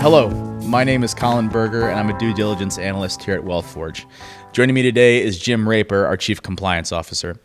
Hello, my name is Colin Berger, and I'm a due diligence analyst here at WealthForge. Joining me today is Jim Raper, our Chief Compliance Officer.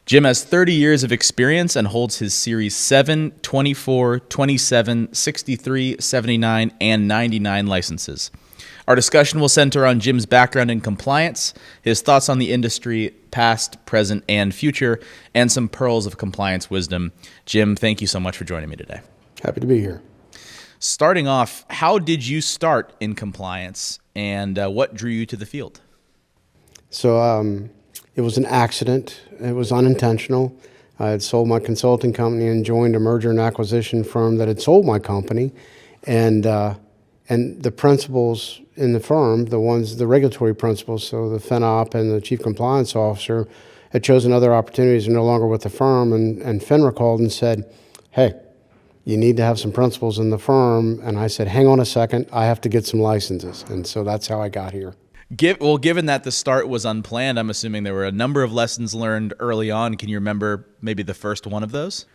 Jim has 30 years of experience and holds his Series 7, 24, 27, 63, 79, and 99 licenses. Our discussion will center on Jim's background in compliance, his thoughts on the industry, past, present, and future, and some pearls of compliance wisdom. Jim, thank you so much for joining me today. Happy to be here. Starting off, how did you start in compliance, and what drew you to the field? So it was an accident. It was unintentional. I had sold my consulting company and joined a merger and acquisition firm that had sold my company, and the principals in the firm, the regulatory principals, so the FinOp and the Chief Compliance Officer, had chosen other opportunities and no longer with the firm, and FINRA called and said, hey, you need to have some principals in the firm. And I said, hang on a second, I have to get some licenses. And so that's how I got here. Given that the start was unplanned, I'm assuming there were a number of lessons learned early on. Can you remember maybe the first one of those?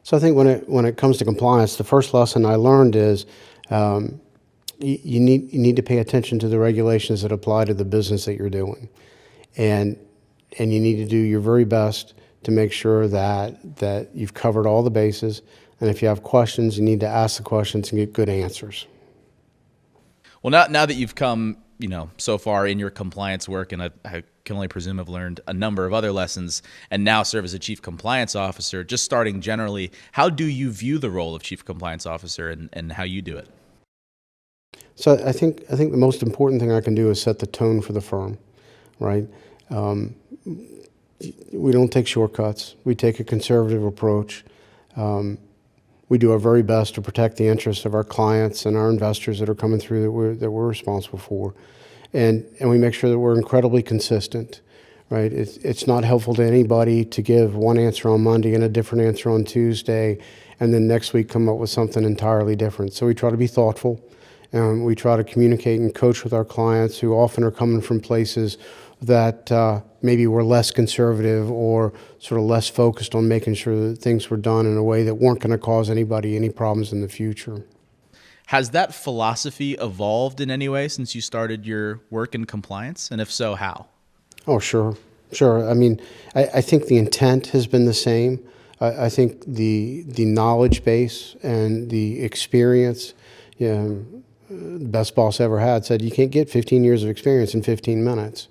So I think when it comes to compliance, the first lesson I learned is you need to pay attention to the regulations that apply to the business that you're doing. And you need to do your very best to make sure that you've covered all the bases. And if you have questions, you need to ask the questions and get good answers. Well, now that you've come, so far in your compliance work, and I can only presume have learned a number of other lessons, and now serve as a Chief Compliance Officer, just starting generally, how do you view the role of Chief Compliance Officer and how you do it? So I think the most important thing I can do is set the tone for the firm, right? We don't take shortcuts. We take a conservative approach. We do our very best to protect the interests of our clients and our investors that are coming through that we're responsible for. And we make sure that we're incredibly consistent, right? It's not helpful to anybody to give one answer on Monday and a different answer on Tuesday, and then next week come up with something entirely different. So we try to be thoughtful, and we try to communicate and coach with our clients who often are coming from places that maybe were less conservative or sort of less focused on making sure that things were done in a way that weren't going to cause anybody any problems in the future. Has that philosophy evolved in any way since you started your work in compliance? And if so, how? Oh, sure. I mean, I think the intent has been the same. I think the knowledge base and the experience, the best boss I ever had said, you can't get 15 years of experience in 15 minutes.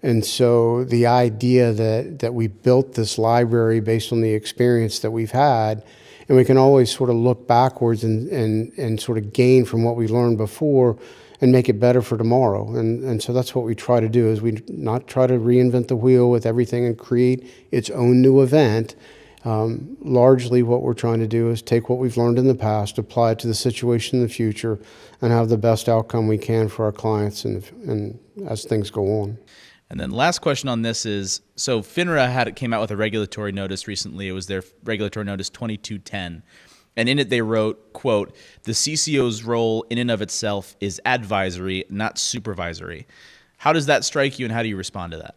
And so the idea that we built this library based on the experience that we've had, and we can always sort of look backwards and sort of gain from what we learned before and make it better for tomorrow. And so that's what we try to do, is we not try to reinvent the wheel with everything and create its own new event. Largely what we're trying to do is take what we've learned in the past, apply it to the situation in the future, and have the best outcome we can for our clients and as things go on. And then last question on this is, so FINRA came out with a regulatory notice recently. It was their regulatory notice 2210. And in it they wrote, quote, the CCO's role in and of itself is advisory, not supervisory. How does that strike you, and how do you respond to that?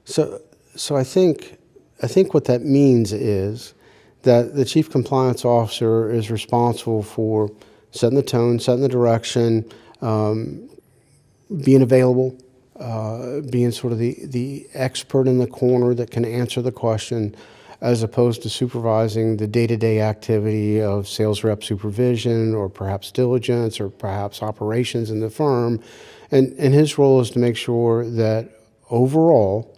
So I think what that means is that the Chief Compliance Officer is responsible for setting the tone, setting the direction, being available, being sort of the expert in the corner that can answer the question, as opposed to supervising the day-to-day activity of sales rep supervision or perhaps diligence or perhaps operations in the firm. And his role is to make sure that overall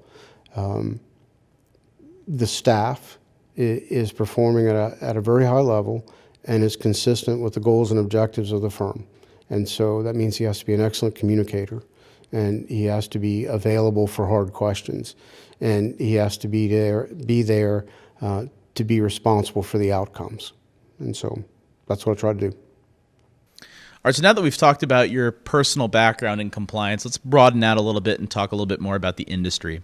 the staff is performing at a very high level and is consistent with the goals and objectives of the firm. And so that means he has to be an excellent communicator, and he has to be available for hard questions, and he has to be there to be responsible for the outcomes. And so that's what I try to do. All right, so now that we've talked about your personal background in compliance, let's broaden out a little bit and talk a little bit more about the industry.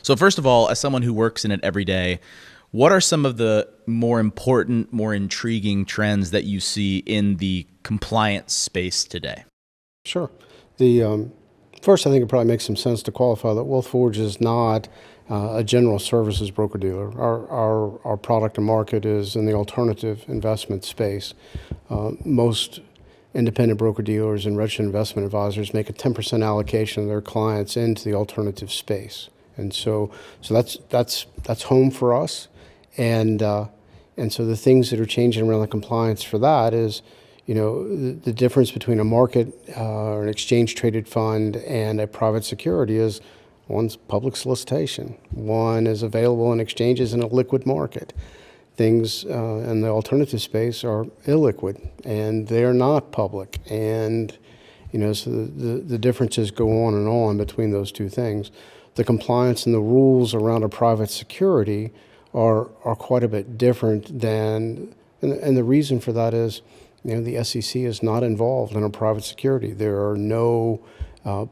So first of all, as someone who works in it every day, what are some of the more important, more intriguing trends that you see in the compliance space today? Sure. First, I think it probably makes some sense to qualify that WealthForge is not a general services broker-dealer. Our product and market is in the alternative investment space. Most independent broker-dealers and registered investment advisors make a 10% allocation of their clients into the alternative space. And so that's home for us. And so the things that are changing around the compliance for that is, the difference between a market or an exchange-traded fund and a private security is one's public solicitation. One is available in exchanges in a liquid market. Things in the alternative space are illiquid, and they're not public. And, so the differences go on between those two things. The compliance and the rules around a private security are quite a bit different than, and the reason for that is, the SEC is not involved in a private security. There are no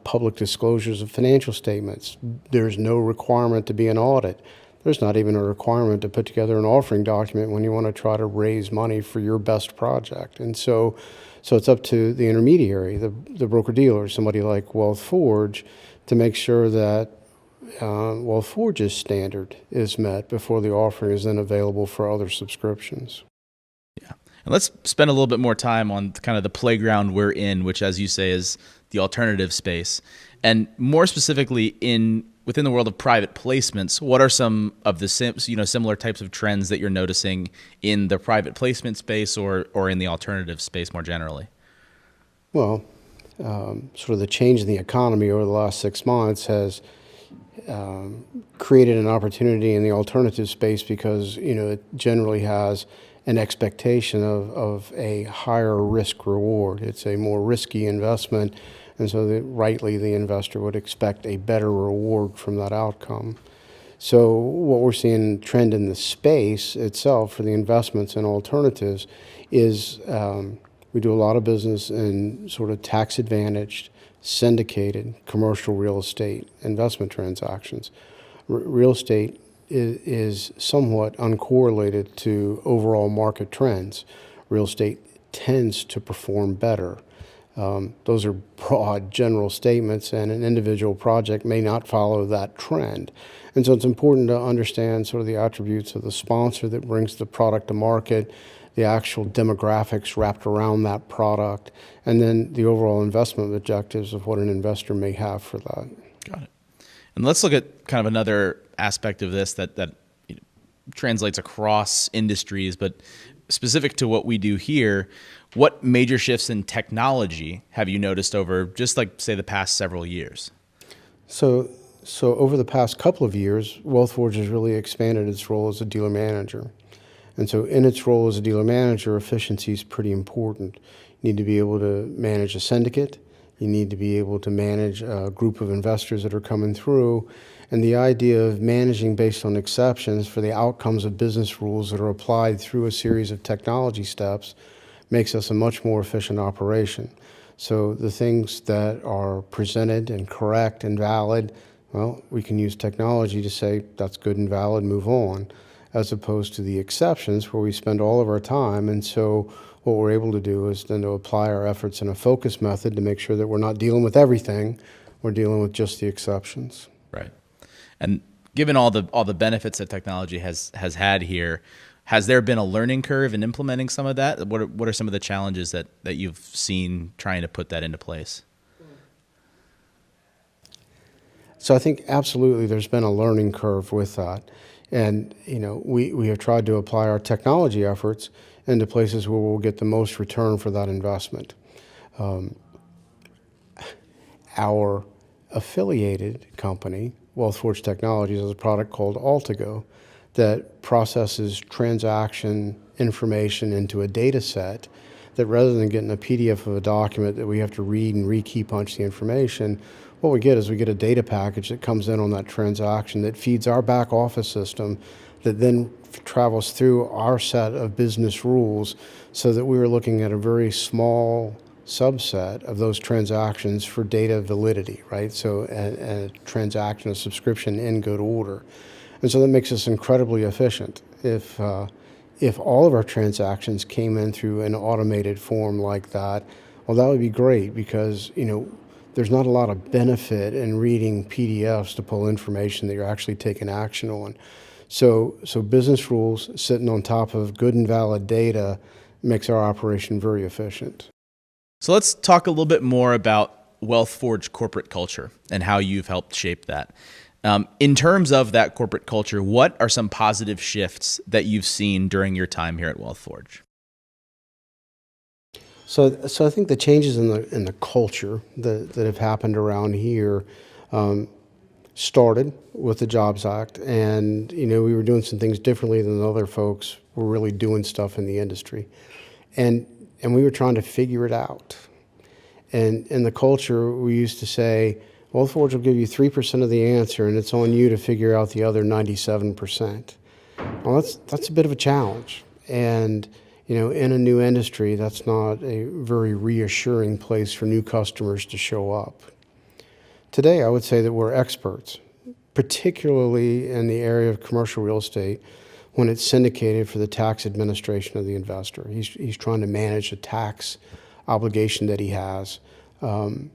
public disclosures of financial statements. There's no requirement to be an audit. There's not even a requirement to put together an offering document when you want to try to raise money for your best project. And so it's up to the intermediary, the broker-dealer, somebody like WealthForge, to make sure that WealthForge's standard is met before the offering is then available for other subscriptions. Yeah. And let's spend a little bit more time on kind of the playground we're in, which, as you say, is the alternative space. And more specifically, within the world of private placements, what are some of the similar types of trends that you're noticing in the private placement space or in the alternative space more generally? Well, sort of the change in the economy over the last 6 months has created an opportunity in the alternative space because, it generally has an expectation of a higher risk reward. It's a more risky investment, and so rightly the investor would expect a better reward from that outcome. So what we're seeing trend in the space itself for the investments in alternatives is we do a lot of business in sort of tax-advantaged, syndicated commercial real estate investment transactions. Real estate is somewhat uncorrelated to overall market trends. Real estate tends to perform better. Those are broad general statements, and an individual project may not follow that trend. And so it's important to understand sort of the attributes of the sponsor that brings the product to market, the actual demographics wrapped around that product, and then the overall investment objectives of what an investor may have for that. Got it. And let's look at kind of another aspect of this that translates across industries, but specific to what we do here. What major shifts in technology have you noticed over just say the past several years? So over the past couple of years, WealthForge has really expanded its role as a dealer manager. And so in its role as a dealer manager, efficiency is pretty important. You need to be able to manage a syndicate. You need to be able to manage a group of investors that are coming through. And the idea of managing based on exceptions for the outcomes of business rules that are applied through a series of technology steps makes us a much more efficient operation. So the things that are presented and correct and valid, well, we can use technology to say that's good and valid, move on, as opposed to the exceptions where we spend all of our time. And so what we're able to do is then to apply our efforts in a focus method to make sure that we're not dealing with everything, we're dealing with just the exceptions. Right. And given all the benefits that technology has had here, has there been a learning curve in implementing some of that? What are some of the challenges that you've seen trying to put that into place? So I think absolutely there's been a learning curve with that. And, we have tried to apply our technology efforts into places where we'll get the most return for that investment. Our affiliated company, WealthForge Technologies, has a product called Altigo that processes transaction information into a data set that rather than getting a PDF of a document that we have to read and re-key punch the information, what we get is we get a data package that comes in on that transaction that feeds our back office system that then travels through our set of business rules so that we were looking at a very small subset of those transactions for data validity, right? So a transaction, a subscription in good order. And so that makes us incredibly efficient. If all of our transactions came in through an automated form like that, well, that would be great because, there's not a lot of benefit in reading PDFs to pull information that you're actually taking action on. So business rules sitting on top of good and valid data makes our operation very efficient. So let's talk a little bit more about WealthForge corporate culture and how you've helped shape that. In terms of that corporate culture, what are some positive shifts that you've seen during your time here at WealthForge? So I think the changes in the culture that have happened around here started with the Jobs Act, and we were doing some things differently than other folks were really doing stuff in the industry, and we were trying to figure it out. And in the culture, we used to say, WealthForge will give you 3% of the answer, and it's on you to figure out the other 97%. Well, that's a bit of a challenge, and in a new industry, that's not a very reassuring place for new customers to show up. Today, I would say that we're experts, particularly in the area of commercial real estate when it's syndicated for the tax administration of the investor. He's trying to manage a tax obligation that he has. And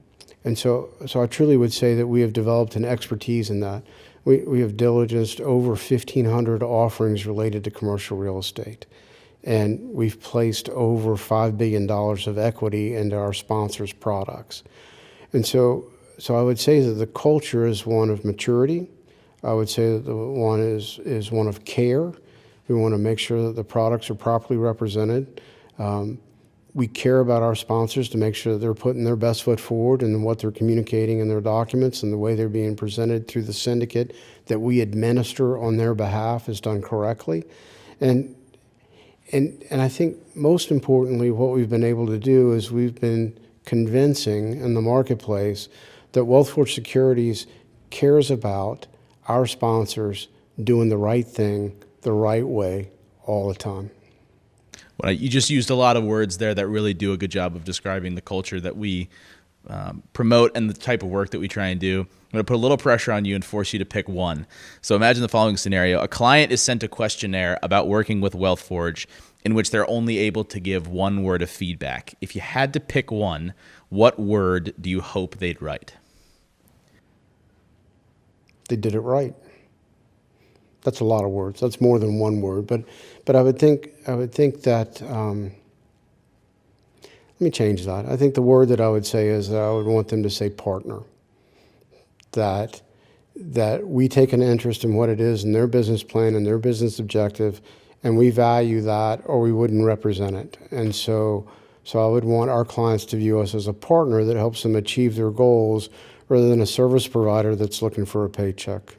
so I truly would say that we have developed an expertise in that. We have diligenced over 1,500 offerings related to commercial real estate. And we've placed over $5 billion of equity into our sponsors' products. And so I would say that the culture is one of maturity. I would say that the one is one of care. We want to make sure that the products are properly represented. We care about our sponsors to make sure that they're putting their best foot forward and what they're communicating in their documents and the way they're being presented through the syndicate that we administer on their behalf is done correctly. And I think most importantly, what we've been able to do is we've been convincing in the marketplace that WealthForge Securities cares about our sponsors doing the right thing the right way all the time. Well, you just used a lot of words there that really do a good job of describing the culture that we promote and the type of work that we try and do. I'm going to put a little pressure on you and force you to pick one. So imagine the following scenario. A client is sent a questionnaire about working with WealthForge in which they're only able to give one word of feedback. If you had to pick one, what word do you hope they'd write? They did it right. That's a lot of words. That's more than one word. But I would think that, let me change that. I think the word that I would say is that I would want them to say partner. That we take an interest in what it is in their business plan and their business objective, and we value that or we wouldn't represent it. And so I would want our clients to view us as a partner that helps them achieve their goals rather than a service provider that's looking for a paycheck.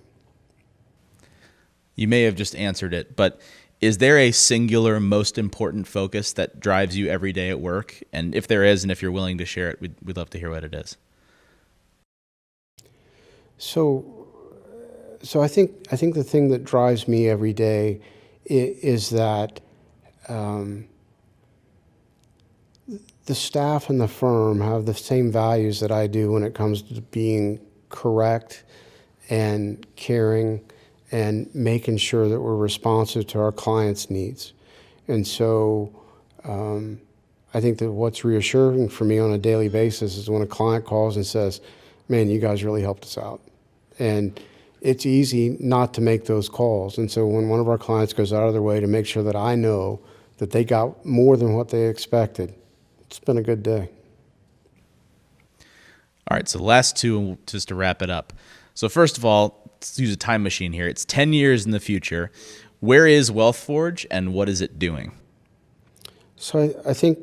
You may have just answered it, but is there a singular most important focus that drives you every day at work? And if there is, and if you're willing to share it, we'd love to hear what it is. So I think the thing that drives me every day is that the staff and the firm have the same values that I do when it comes to being correct and caring and making sure that we're responsive to our clients' needs. And so I think that what's reassuring for me on a daily basis is when a client calls and says, man, you guys really helped us out. And it's easy not to make those calls. And so when one of our clients goes out of their way to make sure that I know that they got more than what they expected, it's been a good day. All right, so the last two, just to wrap it up. So first of all, let's use a time machine here. It's 10 years in the future. Where is WealthForge and what is it doing? So I think,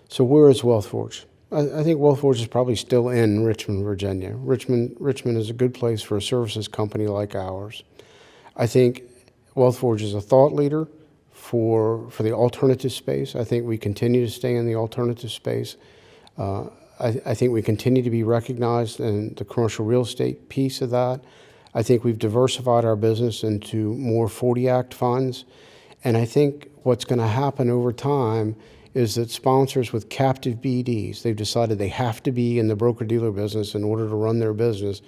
so where is WealthForge? I think WealthForge is probably still in Richmond, Virginia. Richmond is a good place for a services company like ours. I think WealthForge is a thought leader for the alternative space. I think we continue to stay in the alternative space. I think we continue to be recognized in the commercial real estate piece of that. I think we've diversified our business into more 40 Act funds. And I think what's going to happen over time is that sponsors with captive BDs, they've decided they have to be in the broker-dealer business in order to run their business,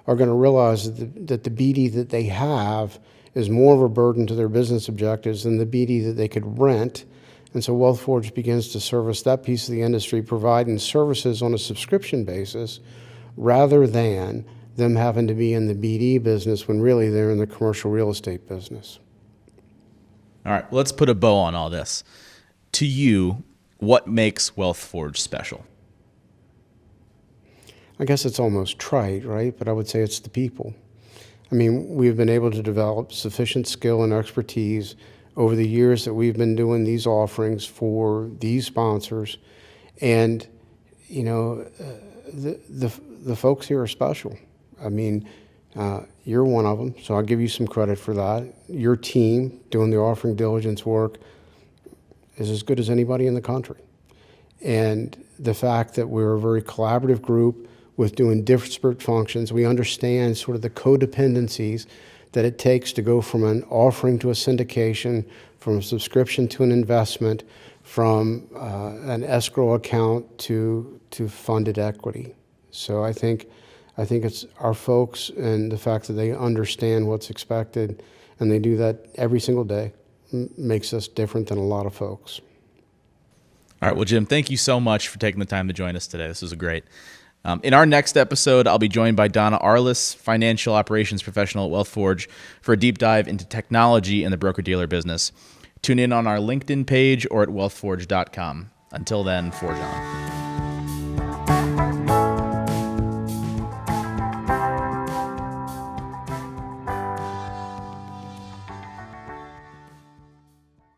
are going to realize that the BD that they have is more of a burden to their business objectives than the BD that they could rent. And so WealthForge begins to service that piece of the industry, providing services on a subscription basis rather than them having to be in the BD business when really they're in the commercial real estate business. All right, let's put a bow on all this. to you, what makes WealthForge special? I guess it's almost trite, right? But I would say it's the people. I mean, we've been able to develop sufficient skill and expertise over the years that we've been doing these offerings for these sponsors. And, you know, the folks here are special. I mean, you're one of them, so I'll give you some credit for that. Your team doing the offering diligence work is as good as anybody in the country. And the fact that we're a very collaborative group with doing disparate functions, we understand sort of the codependencies that it takes to go from an offering to a syndication, from a subscription to an investment, from an escrow account to funded equity. So I think it's our folks and the fact that they understand what's expected and they do that every single day makes us different than a lot of folks. All right. Well, Jim, thank you so much for taking the time to join us today. This was great. In our next episode, I'll be joined by Donna Arliss, financial operations professional at WealthForge, for a deep dive into technology in the broker-dealer business. Tune in on our LinkedIn page or at wealthforge.com. Until then, forge on.